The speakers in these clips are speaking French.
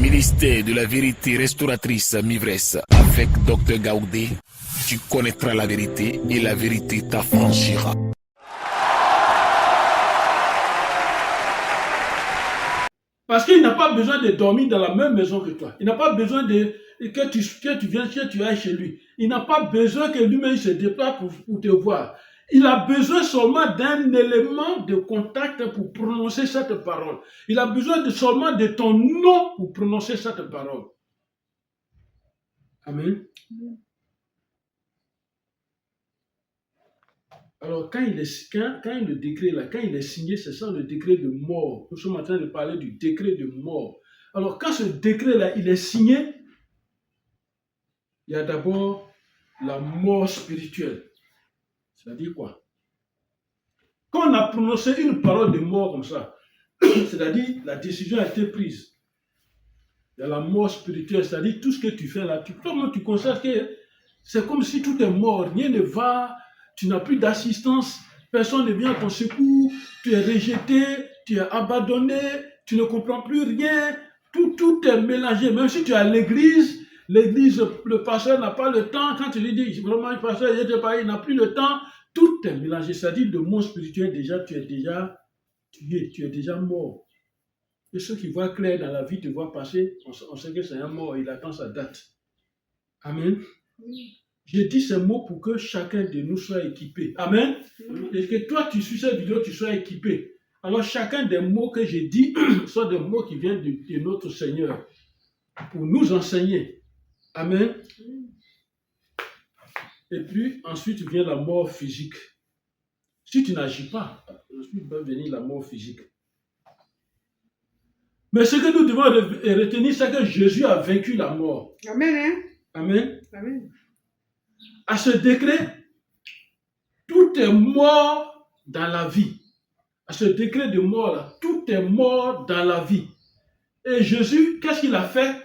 Ministère de la vérité restauratrice Mivresse avec Dr Gaoudé, tu connaîtras la vérité et la vérité t'affranchira. Parce qu'il n'a pas besoin de dormir dans la même maison que toi. Il n'a pas besoin que tu viennes, que tu ailles chez lui. Il n'a pas besoin que lui-même se déplace pour te voir. Il a besoin seulement d'un élément de contact pour prononcer cette parole. Il a besoin seulement de ton nom pour prononcer cette parole. Amen. Alors, quand le décret là, quand il est signé, c'est ça le décret de mort. Nous sommes en train de parler du décret de mort. Alors, quand ce décret là, il est signé, il y a d'abord la mort spirituelle. C'est-à-dire quoi? Quand on a prononcé une parole de mort comme ça, c'est-à-dire la décision a été prise. Il y a la mort spirituelle, c'est-à-dire tout ce que tu fais là, tu constates que c'est comme si tout est mort, rien ne va, tu n'as plus d'assistance, personne ne vient à ton secours, tu es rejeté, tu es abandonné, tu ne comprends plus rien, tout est mélangé. Même si tu es à l'église, le pasteur n'a pas le temps, quand tu lui dis vraiment le pasteur, il n'a plus le temps, tout est mélangé. C'est-à-dire le monde spirituel, déjà, tu es déjà mort. Et ceux qui voient clair dans la vie te voient passer, on sait que c'est un mort, il attend sa date. Amen. J'ai dit ces mots pour que chacun de nous soit équipé. Amen. Et que toi, tu suis cette vidéo, tu sois équipé. Alors, chacun des mots que j'ai dit sont des mots qui viennent de notre Seigneur pour nous enseigner. Amen. Et puis, ensuite vient la mort physique. Si tu n'agis pas, ensuite va venir la mort physique. Mais ce que nous devons retenir, c'est que Jésus a vaincu la mort. Amen. Amen. Amen. À ce décret, tout est mort dans la vie. À ce décret de mort là, tout est mort dans la vie. Et Jésus, qu'est-ce qu'il a fait?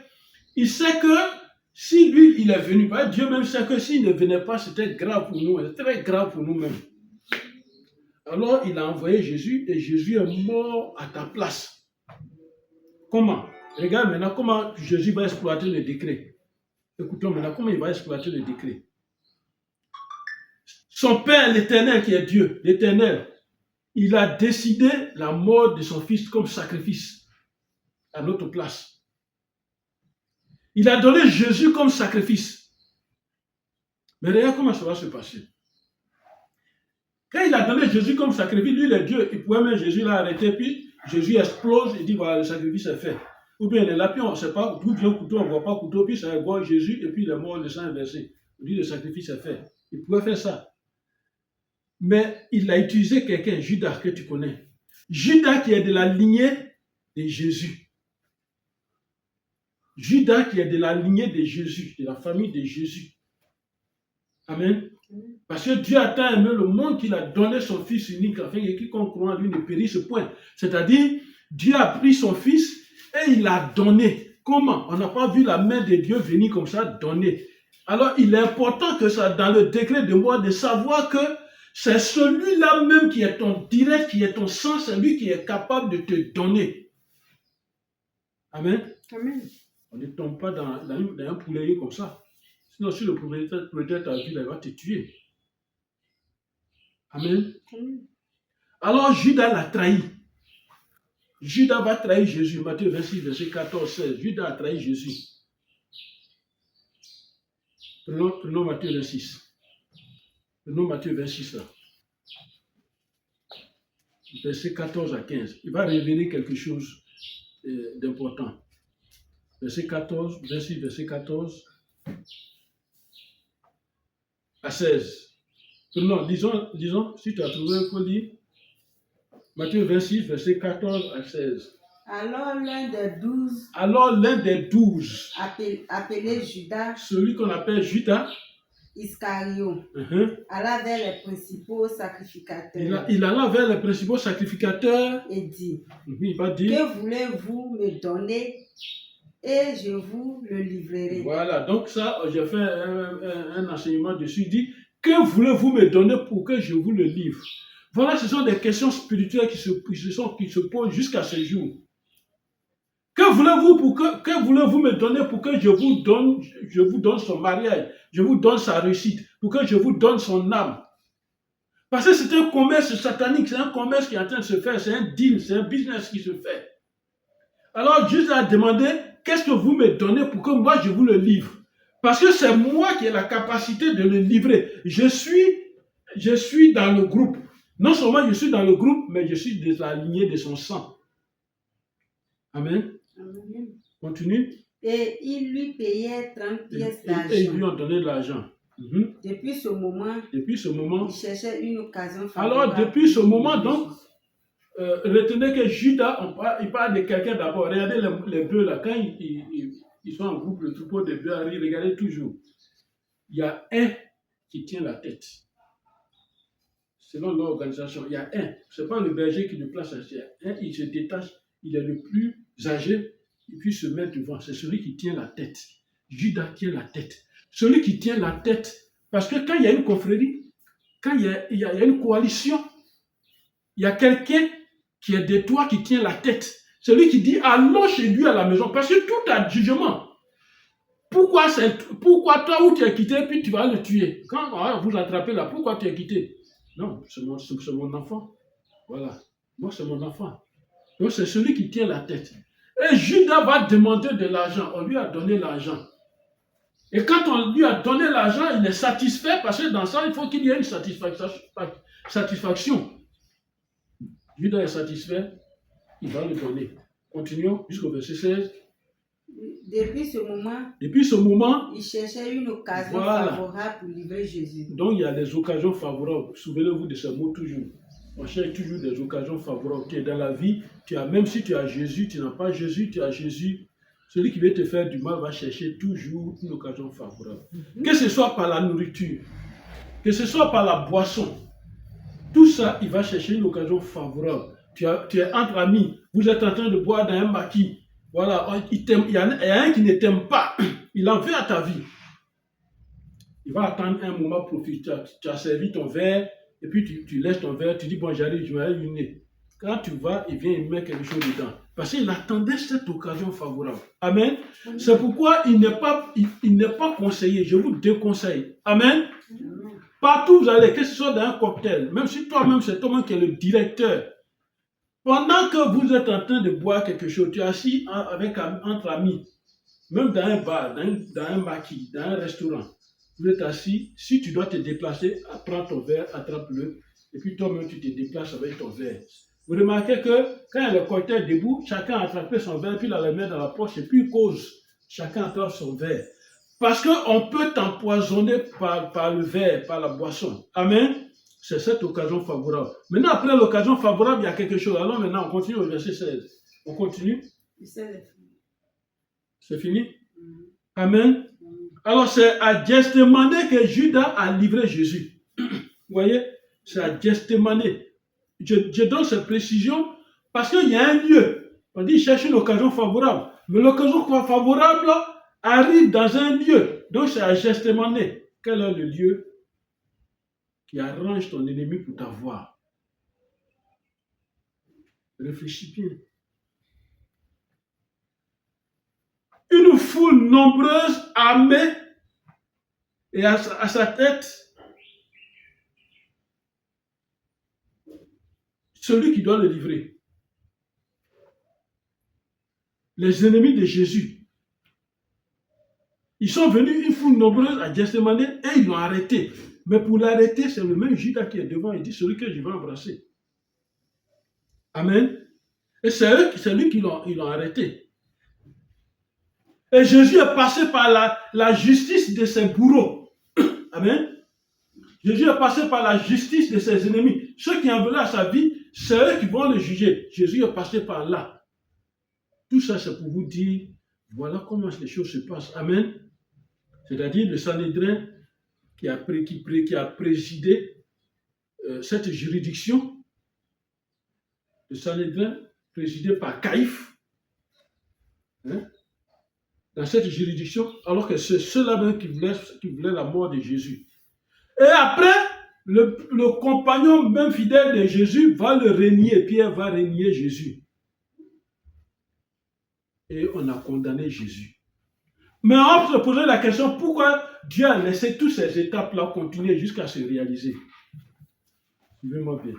Il sait que si lui, il est venu, Dieu même sait que s'il ne venait pas, c'était grave pour nous, c'était très grave pour nous-mêmes. Alors, il a envoyé Jésus et Jésus est mort à ta place. Comment? Regarde maintenant comment Jésus va exploiter le décret. Écoutons maintenant comment il va exploiter le décret. Son Père, l'Éternel qui est Dieu, l'Éternel, il a décidé la mort de son Fils comme sacrifice à notre place. Il a donné Jésus comme sacrifice. Mais regarde comment ça va se passer. Quand il a donné Jésus comme sacrifice, lui, le Dieu, il pouvait même Jésus l'a arrêté, puis Jésus explose et dit voilà, le sacrifice est fait. Ou bien il est là, puis on ne sait pas d'où vient le couteau, on ne voit pas le couteau, puis ça égorge Jésus, et puis il est mort, le sang est versé. Il dit le sacrifice est fait. Il pouvait faire ça. Mais il a utilisé quelqu'un, Judas, que tu connais. Judas qui est de la lignée de Jésus. Judas qui est de la lignée de Jésus, de la famille de Jésus. Amen. Parce que Dieu a tant aimé le monde qu'il a donné son Fils unique afin que quiconque croit en lui ne périsse point. C'est-à-dire, Dieu a pris son Fils et il l'a donné. Comment? On n'a pas vu la main de Dieu venir comme ça donner. Alors, il est important que ça, dans le décret de mort, de savoir que c'est celui-là même qui est ton direct, qui est ton sang, c'est lui qui est capable de te donner. Amen. Amen. On ne tombe pas dans un poulailler comme ça. Sinon, si le propriétaire t'a vu, il va te tuer. Amen. Alors, Judas l'a trahi. Judas va trahir Jésus. Matthieu 26, verset 14, 16. Judas a trahi Jésus. Prenons Matthieu 26. Prenons Matthieu 26 là. Verset 14 à 15. Il va révéler quelque chose d'important. Verset 14, 26, verset 14 à 16. Non, disons, si tu as trouvé un peu dit, Matthieu 26, verset 14 à 16. Alors l'un des 12, appelé Judas, celui qu'on appelle Judas, Iscario, alla vers les principaux sacrificateurs. Il alla vers les principaux sacrificateurs et dit, il va dire, que voulez-vous me donner et je vous le livrerai. Voilà, donc ça, j'ai fait un enseignement dessus, il dit, que voulez-vous me donner pour que je vous le livre? Voilà, ce sont des questions spirituelles qui se posent jusqu'à ce jour. Que voulez-vous me donner pour que je vous donne son mariage, je vous donne sa réussite, pour que je vous donne son âme? Parce que c'est un commerce satanique, c'est un commerce qui est en train de se faire, c'est un deal, c'est un business qui se fait. Alors Jésus a demandé, qu'est-ce que vous me donnez pour que moi je vous le livre? Parce que c'est moi qui ai la capacité de le livrer. Je suis dans le groupe. Non seulement je suis dans le groupe, mais je suis de la lignée de son sang. Amen. Amen. Continue. Et il lui payait 30 pièces d'argent. Et ils lui ont donné de l'argent. Depuis ce moment, il cherchait une occasion favorable. Alors, depuis ce moment, donc, retenez que Judas, il parle de quelqu'un d'abord. Regardez les bœufs là, quand ils sont en groupe, le troupeau de bœufs arrive, regardez toujours. Il y a un qui tient la tête. Selon l'organisation, il y a un. Ce n'est pas le berger qui le place assis. Un, il se détache, il est le plus âgé, et puis se met devant. C'est celui qui tient la tête. Judas tient la tête. Celui qui tient la tête, parce que quand il y a une confrérie, quand il y a une coalition, il y a quelqu'un qui est de toi qui tient la tête. Celui qui dit allons chez lui à la maison, parce que tout a jugement. Pourquoi toi où tu es quitté, puis tu vas le tuer? Quand vous l'attrapez là, pourquoi tu es quitté? Non, c'est mon enfant. Voilà. Moi, c'est mon enfant. Donc, c'est celui qui tient la tête. Et Judas va demander de l'argent. On lui a donné l'argent. Et quand on lui a donné l'argent, il est satisfait parce que dans ça, il faut qu'il y ait une satisfaction. Judas est satisfait, il va le donner. Continuons jusqu'au verset 16. Depuis ce moment, il cherchait une occasion favorable pour livrer Jésus. Donc il y a des occasions favorables. Souvenez-vous de ce mot toujours. On cherche toujours des occasions favorables. Tu es dans la vie, même si tu as Jésus, tu n'as pas Jésus, tu as Jésus. Celui qui veut te faire du mal va chercher toujours une occasion favorable. Que ce soit par la nourriture, que ce soit par la boisson, tout ça, il va chercher une occasion favorable. Tu es entre amis, vous êtes en train de boire dans un maquis. Voilà, il y a un qui ne t'aime pas, il en veut à ta vie. Il va attendre un moment profiter. Tu as servi ton verre, et puis tu laisses ton verre, tu dis bon, j'arrive, je vais aller uriner. Quand tu vas, il vient, il met quelque chose dedans. Parce qu'il attendait cette occasion favorable. Amen. C'est pourquoi il n'est pas conseillé. Je vous déconseille. Amen. Partout où vous allez, que ce soit dans un cocktail, même si toi-même, c'est toi-même qui es le directeur. Pendant que vous êtes en train de boire quelque chose, tu es assis entre amis, même dans un bar, dans un maquis, dans un restaurant, vous êtes assis, si tu dois te déplacer, prends ton verre, attrape-le, et puis toi-même tu te déplaces avec ton verre. Vous remarquez que quand il y a le cocktail debout, chacun a attrapé son verre, puis il le met dans la poche, et puis il cause. Chacun attrape son verre. Parce qu'on peut t'empoisonner par le verre, par la boisson. Amen. C'est cette occasion favorable. Maintenant, après l'occasion favorable, il y a quelque chose. Alors maintenant, on continue au verset 16. On continue. C'est fini? Amen. Alors, c'est à Gethsémane que Judas a livré Jésus. Vous voyez? C'est à Gethsémane. Je donne cette précision parce qu'il y a un lieu. On dit chercher une occasion favorable. Mais l'occasion favorable arrive dans un lieu. Donc, c'est à Gethsémane. Quel est le lieu qui arrange ton ennemi pour t'avoir? Réfléchis bien. Une foule nombreuse, armée, et à sa tête, celui qui doit le livrer. Les ennemis de Jésus. Ils sont venus, une foule nombreuse à Gethsémane, et ils l'ont arrêté. Mais pour l'arrêter, c'est le même Judas qui est devant. Il dit, celui que je vais embrasser. Amen. Et c'est lui qui l'ont arrêté. Et Jésus est passé par la justice de ses bourreaux. Amen. Jésus est passé par la justice de ses ennemis. Ceux qui en veulent à sa vie, c'est eux qui vont le juger. Jésus est passé par là. Tout ça, c'est pour vous dire, voilà comment les choses se passent. Amen. C'est-à-dire le Sanhédrin qui a présidé cette juridiction. Le Sanhédrin présidé par Caïphe. Hein? Dans cette juridiction, alors que c'est ceux-là même qui voulaient la mort de Jésus. Et après, le compagnon même fidèle de Jésus va le renier, Pierre va renier Jésus. et on a condamné Jésus. Mais on peut se poser la question, pourquoi Dieu a laissé toutes ces étapes-là continuer jusqu'à se réaliser? Suivez-moi bien.